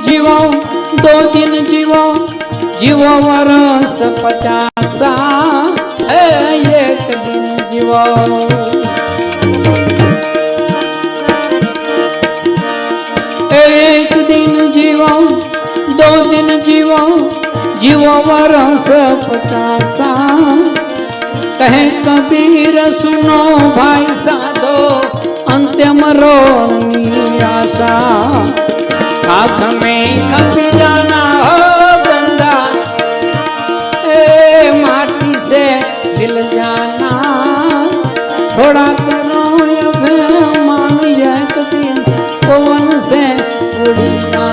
जीवो 2 दिन जीवो जीवो वर्ष 50 एक दिन जीवो एक दिन जीवो 2 दिन जीवो जीवो वर्ष 50 कहे कबीर सुनो भाई साधो अंत्यम रोनी आशा हाथ में कभी जाना हो गंगा माटी से मिल जाना थोड़ा करो मान यह कभी पवन से उड़ जाना।